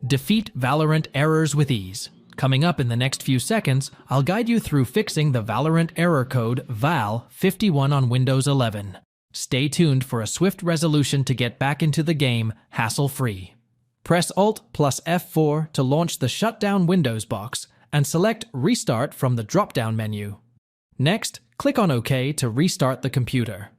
Defeat Valorant errors with ease. Coming up in the next few seconds, I'll guide you through fixing the Valorant Error Code VAL51 on Windows 11. Stay tuned for a swift resolution to get back into the game hassle-free. Press Alt plus F4 to launch the Shutdown Windows box and select Restart from the drop-down menu. Next, click on OK to restart the computer.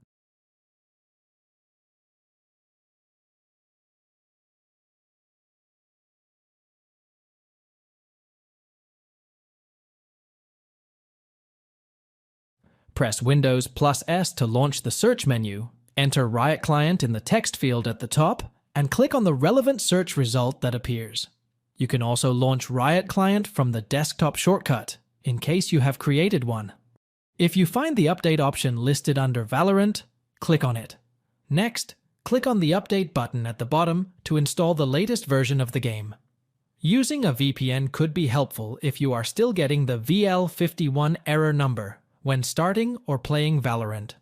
Press Windows plus S to launch the search menu, enter Riot Client in the text field at the top, and click on the relevant search result that appears. You can also launch Riot Client from the desktop shortcut, in case you have created one. If you find the update option listed under Valorant, click on it. Next, click on the Update button at the bottom to install the latest version of the game. Using a VPN could be helpful if you are still getting the VL51 error number when starting or playing Valorant.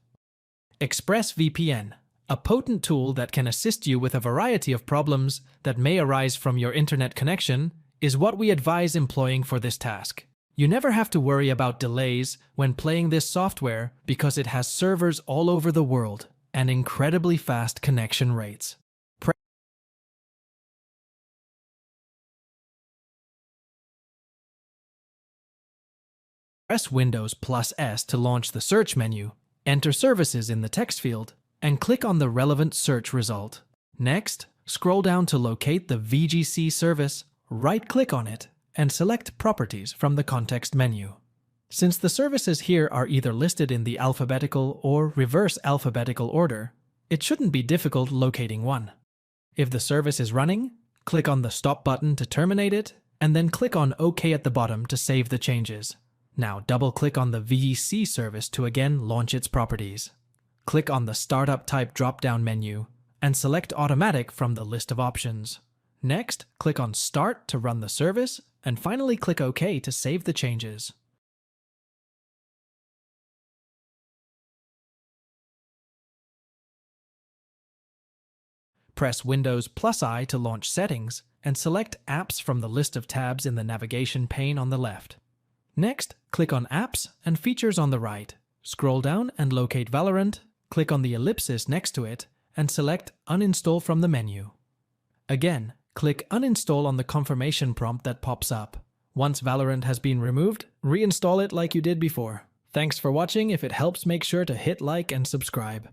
ExpressVPN, a potent tool that can assist you with a variety of problems that may arise from your internet connection, is what we advise employing for this task. You never have to worry about delays when playing this software because it has servers all over the world and incredibly fast connection rates. Press Windows plus S to launch the search menu, enter Services in the text field, and click on the relevant search result. Next, scroll down to locate the VGC Service, right-click on it, and select Properties from the context menu. Since the services here are either listed in the alphabetical or reverse alphabetical order, it shouldn't be difficult locating one. If the service is running, click on the Stop button to terminate it, and then click on OK at the bottom to save the changes. Now double-click on the VGC service to again launch its properties. Click on the Startup Type drop-down menu and select Automatic from the list of options. Next, click on Start to run the service, and finally click OK to save the changes. Press Windows plus I to launch Settings and select Apps from the list of tabs in the navigation pane on the left. Next, click on Apps and Features on the right. Scroll down and locate Valorant, click on the ellipsis next to it, and select Uninstall from the menu. Again, click Uninstall on the confirmation prompt that pops up. Once Valorant has been removed, reinstall it like you did before. Thanks for watching. If it helps, make sure to hit like and subscribe.